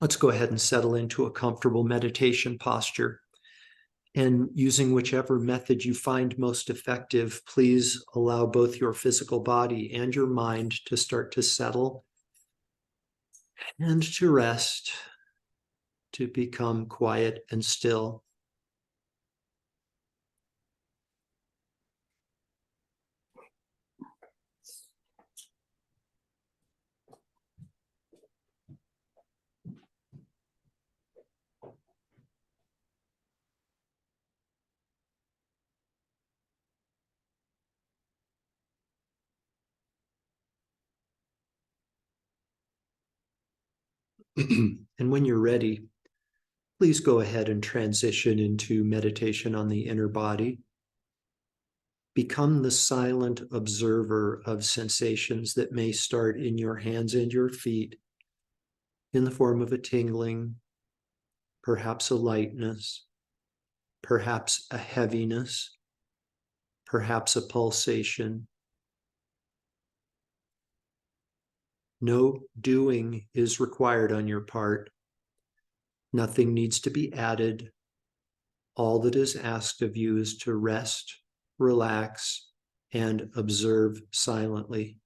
Let's go ahead and settle into a comfortable meditation posture. And using whichever method you find most effective, please allow both your physical body and your mind to start to settle and to rest, to become quiet and still. And when you're ready, please go ahead and transition into meditation on the inner body. Become the silent observer of sensations that may start in your hands and your feet in the form of a tingling, perhaps a lightness, perhaps a heaviness, perhaps a pulsation. No doing is required on your part. Nothing needs to be added. All that is asked of you is to rest, relax, and observe silently.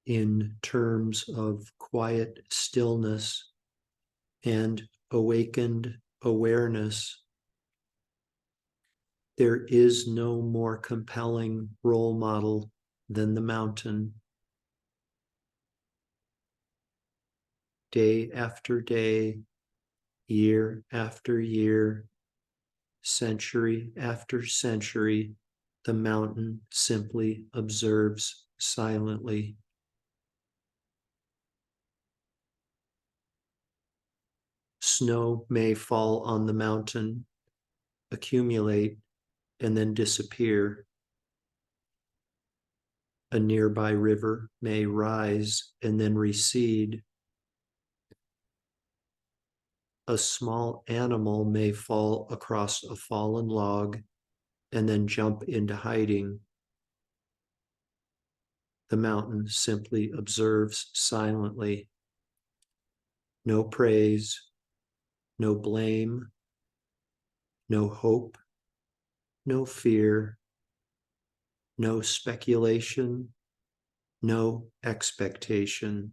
in terms of quiet stillness and awakened awareness, there is no more compelling role model than the mountain. Day after day, year after year, century after century, the mountain simply observes silently. Snow may fall on the mountain, accumulate, and then disappear. A nearby river may rise and then recede. A small animal may fall across a fallen log and then jump into hiding. The mountain simply observes silently. No praise, no blame, no hope, no fear, no speculation, no expectation.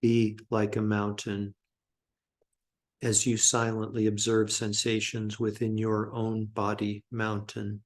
Be like a mountain as you silently observe sensations within your own body mountain.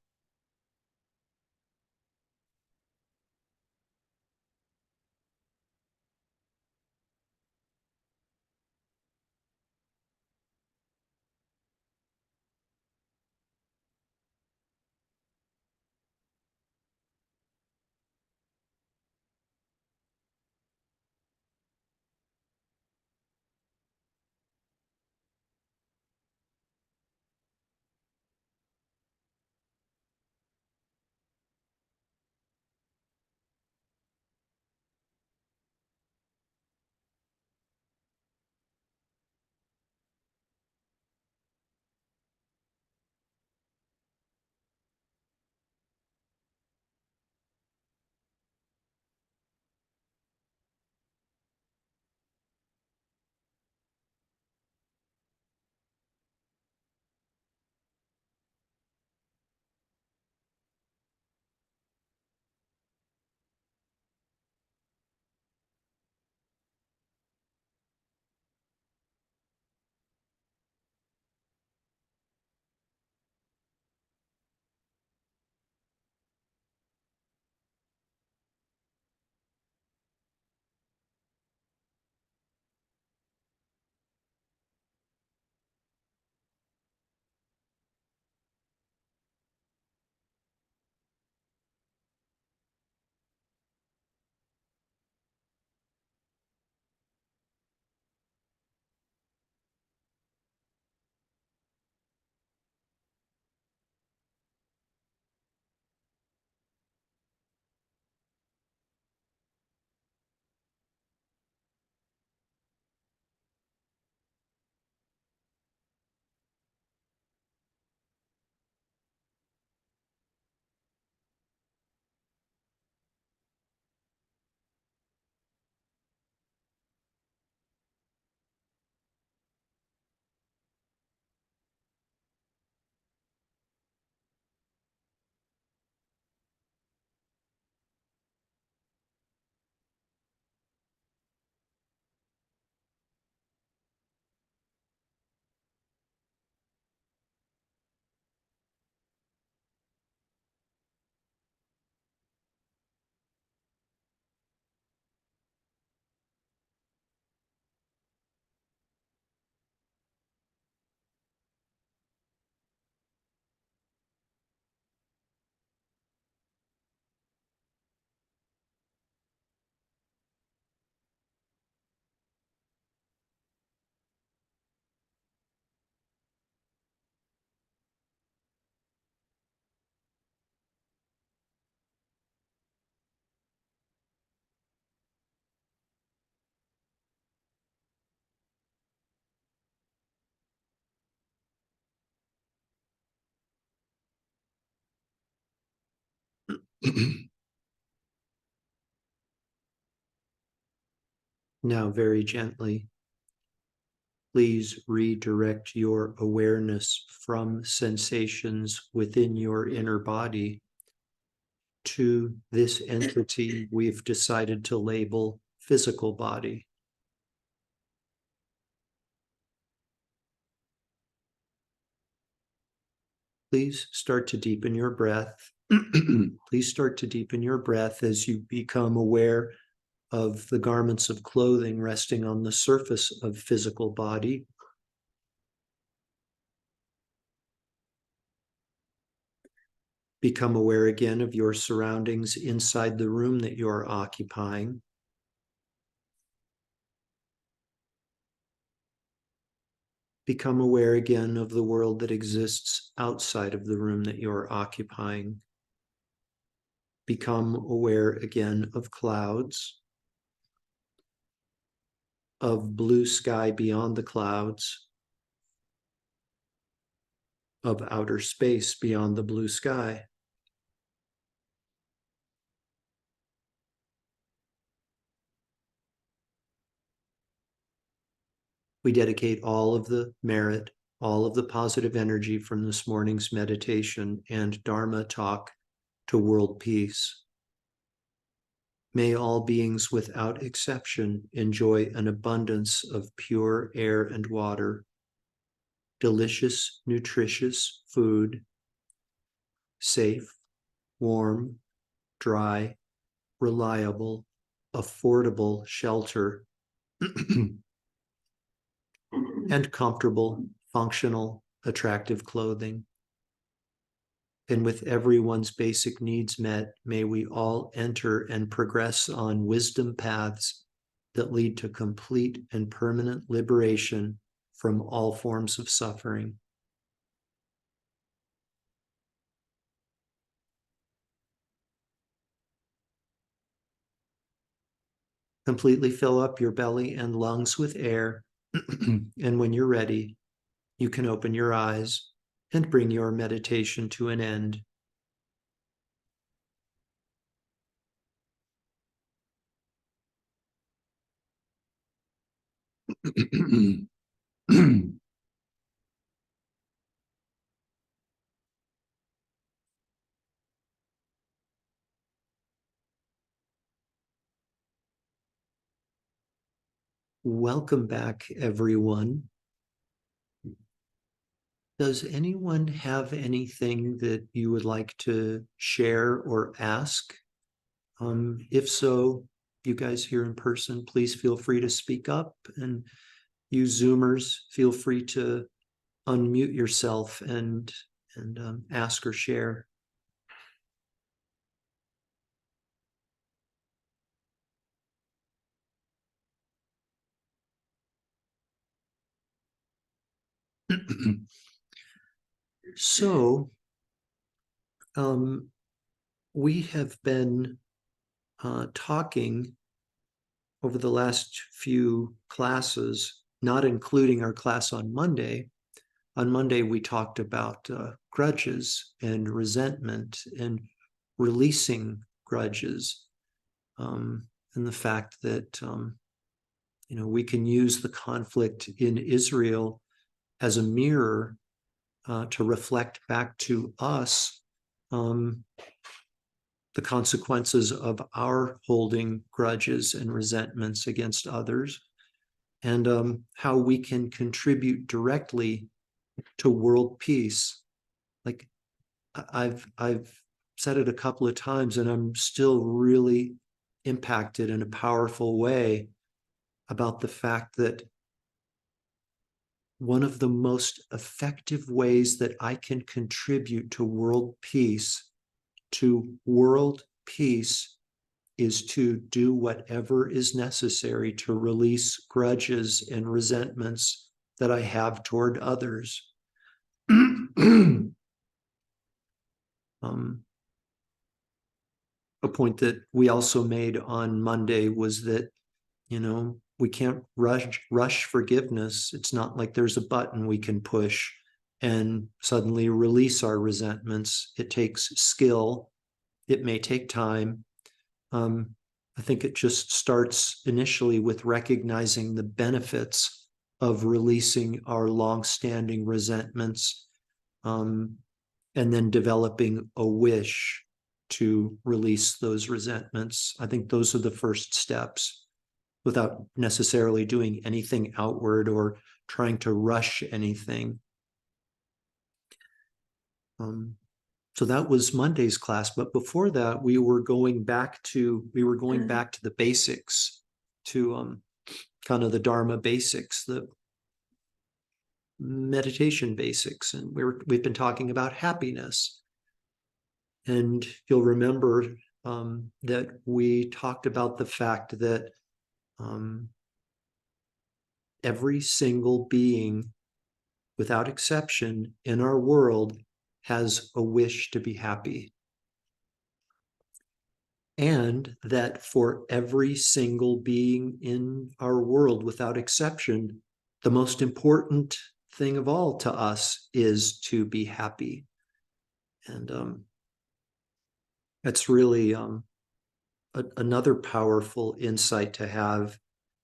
Now, very gently, please redirect your awareness from sensations within your inner body to this entity we've decided to label physical body. Please start to deepen your breath. Please start to deepen your breath as you become aware of the garments of clothing resting on the surface of physical body. Become aware again of your surroundings inside the room that you're occupying. Become aware again of the world that exists outside of the room that you're occupying. Become aware again of clouds, of blue sky beyond the clouds, of outer space beyond the blue sky. We dedicate all of the merit, all of the positive energy from this morning's meditation and Dharma talk to world peace. May all beings without exception enjoy an abundance of pure air and water, delicious, nutritious food, safe, warm, dry, reliable, affordable shelter, and comfortable, functional, attractive clothing. And with everyone's basic needs met, may we all enter and progress on wisdom paths that lead to complete and permanent liberation from all forms of suffering. Completely fill up your belly and lungs with air. And when you're ready, you can open your eyes and bring your meditation to an end. Welcome back, everyone. Does anyone have anything that you would like to share or ask? If so, you guys here in person, please feel free to speak up, and you Zoomers, feel free to unmute yourself and ask or share. So, we have been talking over the last few classes, not including our class on Monday. On Monday, we talked about grudges and resentment and releasing grudges, and the fact that we can use the conflict in Israel as a mirror to reflect back to us the consequences of our holding grudges and resentments against others, and how we can contribute directly to world peace. Like I've said it a couple of times, and I'm still really impacted in a powerful way about the fact that one of the most effective ways that I can contribute to world peace is to do whatever is necessary to release grudges and resentments that I have toward others. A point that we also made on Monday was that, we can't rush forgiveness. It's not like there's a button we can push and suddenly release our resentments. It takes skill. It may take time. I think it just starts initially with recognizing the benefits of releasing our long-standing resentments, and then developing a wish to release those resentments. I think those are the first steps, without necessarily doing anything outward or trying to rush anything. So that was Monday's class, but before that, we were going back to the basics, to kind of the Dharma basics, the meditation basics, and we've been talking about happiness. And you'll remember that we talked about the fact that every single being, without exception, in our world has a wish to be happy. And that for every single being in our world, without exception, the most important thing of all to us is to be happy. And that's really another powerful insight to have,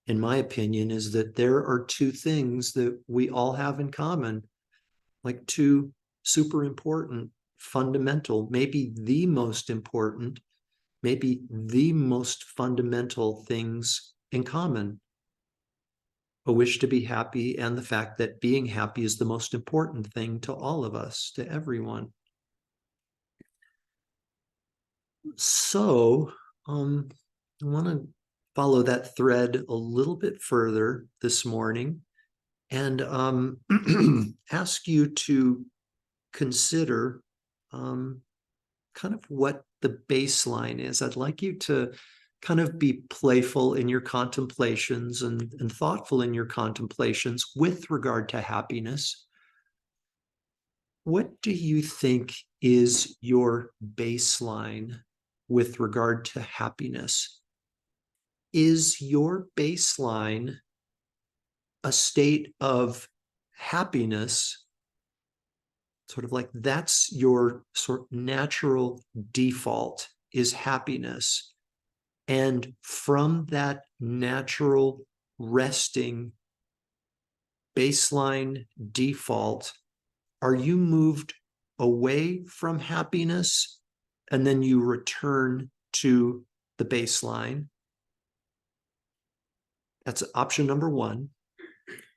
in my opinion, is that there are two things that we all have in common, like two super important, fundamental, maybe the most important, maybe the most fundamental things in common: a wish to be happy, and the fact that being happy is the most important thing to all of us, to everyone. So I want to follow that thread a little bit further this morning, and ask you to consider kind of what the baseline is. I'd like you to kind of be playful in your contemplations and thoughtful in your contemplations with regard to happiness. What do you think is your baseline with regard to happiness? Is your baseline a state of happiness, sort of like that's your sort of natural default, is happiness? And from that natural resting baseline default, are you moved away from happiness and then you return to the baseline? That's option number one.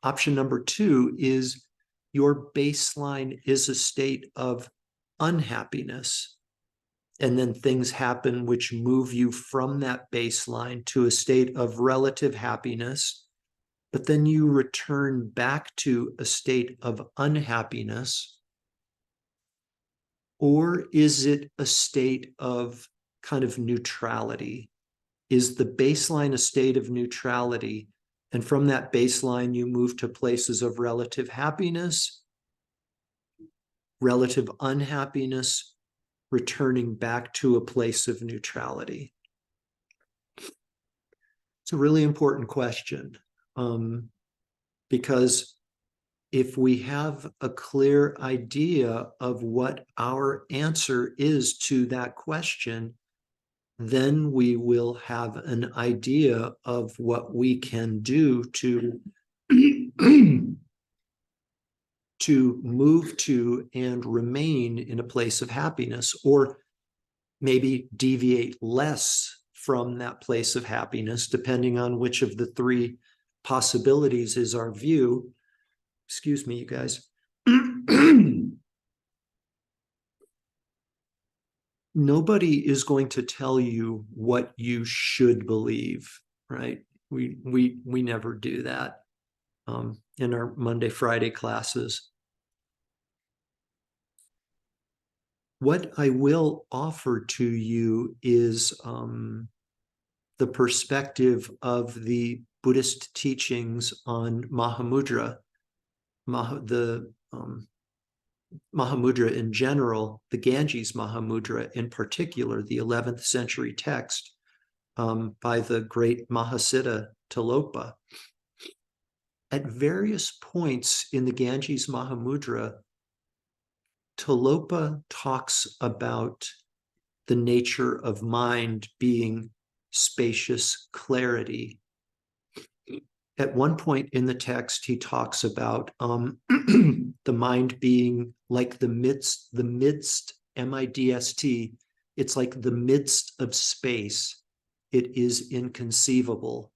Option number two is your baseline is a state of unhappiness, and then things happen which move you from that baseline to a state of relative happiness, but then you return back to a state of unhappiness. Or is it a state of kind of neutrality? Is the baseline a state of neutrality? And from that baseline, you move to places of relative happiness, relative unhappiness, returning back to a place of neutrality? It's a really important question, because if we have a clear idea of what our answer is to that question, then we will have an idea of what we can do to to move to and remain in a place of happiness, or maybe deviate less from that place of happiness, depending on which of the three possibilities is our view. Excuse me, you guys. Nobody is going to tell you what you should believe, right? We never do that in our Monday, Friday classes. What I will offer to you is the perspective of the Buddhist teachings on Mahamudra, the Mahamudra in general, the Ganges Mahamudra in particular, the 11th century text by the great Mahasiddha Tilopa. At various points in the Ganges Mahamudra, Tilopa talks about the nature of mind being spacious clarity. At one point in the text, he talks about the mind being like the midst, M-I-D-S-T. It's like the midst of space. It is inconceivable.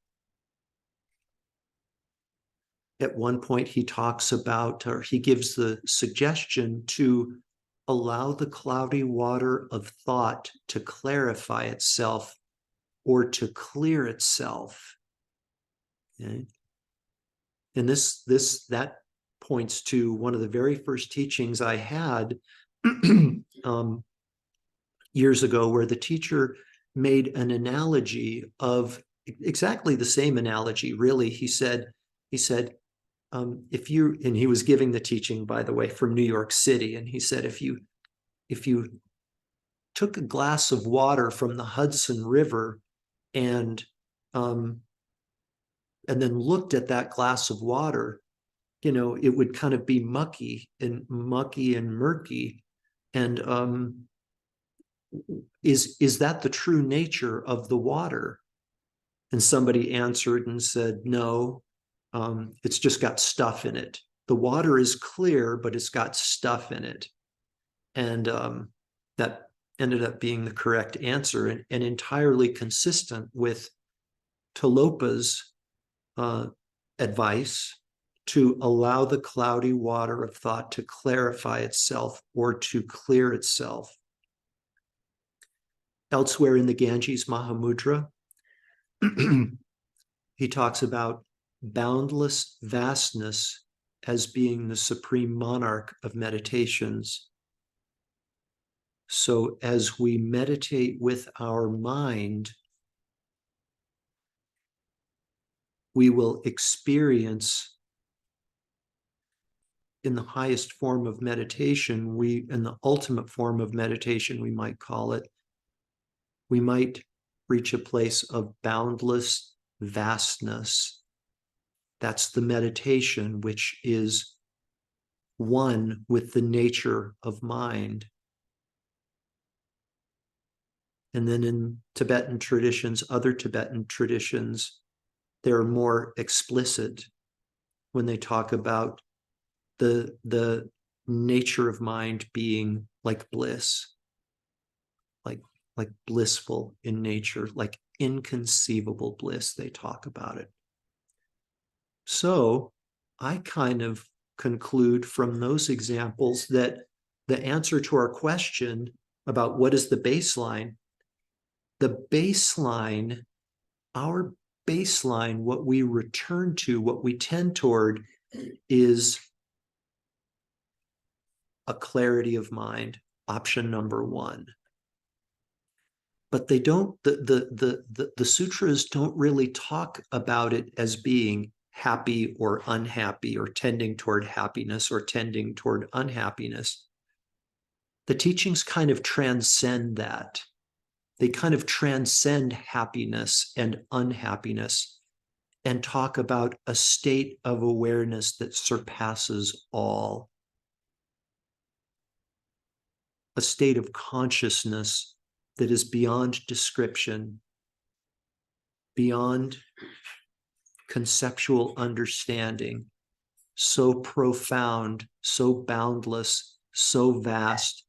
At one point, he talks about, or he gives the suggestion to allow the cloudy water of thought to clarify itself or to clear itself. Okay? And that points to one of the very first teachings I had years ago, where the teacher made an analogy of exactly the same analogy. Really, he said, if you, and he was giving the teaching, by the way, from New York City, and he said, if you took a glass of water from the Hudson River and then looked at that glass of water, it would kind of be mucky and murky. And is that the true nature of the water? And somebody answered and said, no, it's just got stuff in it. The water is clear, but it's got stuff in it. And that ended up being the correct answer, and entirely consistent with Talopa's advice to allow the cloudy water of thought to clarify itself or to clear itself. Elsewhere in the Ganges Mahamudra, he talks about boundless vastness as being the supreme monarch of meditations. So as we meditate with our mind, we will experience, in the highest form of meditation, in the ultimate form of meditation, we might call it, we might reach a place of boundless vastness. That's the meditation, which is one with the nature of mind. And then in Tibetan traditions, other Tibetan traditions, they're more explicit when they talk about the nature of mind being like bliss, like blissful in nature, like inconceivable bliss. They talk about it. So I kind of conclude from those examples that the answer to our question about what is the baseline, our baseline, what we return to, what we tend toward, is a clarity of mind, option number one. But they don't, the sutras don't really talk about it as being happy or unhappy, or tending toward happiness or tending toward unhappiness. The teachings kind of transcend that. They kind of transcend happiness and unhappiness and talk about a state of awareness that surpasses all. A state of consciousness that is beyond description, beyond conceptual understanding, so profound, so boundless, so vast.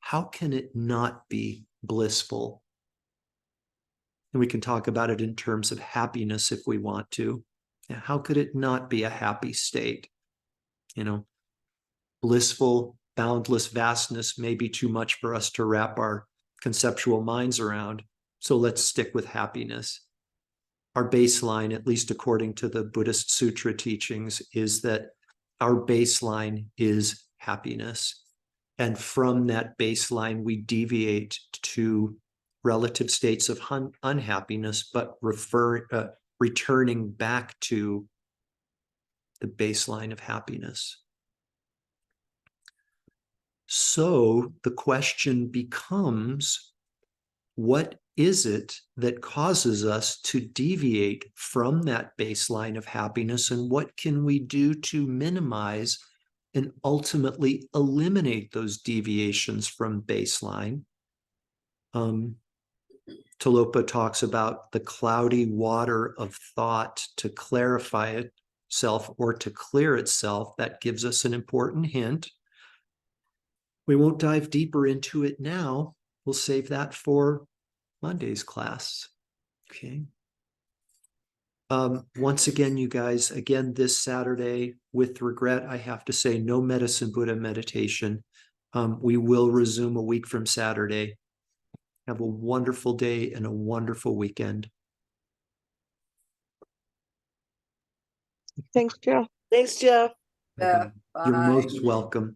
How can it not be blissful? And we can talk about it in terms of happiness if we want to. How could it not be a happy state? Blissful, boundless vastness may be too much for us to wrap our conceptual minds around. So let's stick with happiness. Our baseline, at least according to the Buddhist sutra teachings, is that our baseline is happiness. And from that baseline, we deviate to relative states of unhappiness, but returning back to the baseline of happiness. So the question becomes, what is it that causes us to deviate from that baseline of happiness, and what can we do to minimize and ultimately eliminate those deviations from baseline? Tilopa talks about the cloudy water of thought to clarify itself or to clear itself. That gives us an important hint. We won't dive deeper into it now. We'll save that for Monday's class. Okay. Once again, you guys, again, this Saturday, with regret, I have to say no Medicine Buddha meditation. We will resume a week from Saturday. Have a wonderful day and a wonderful weekend. Thanks, Jeff. Thanks, Jeff. Yeah, You're bye. most welcome.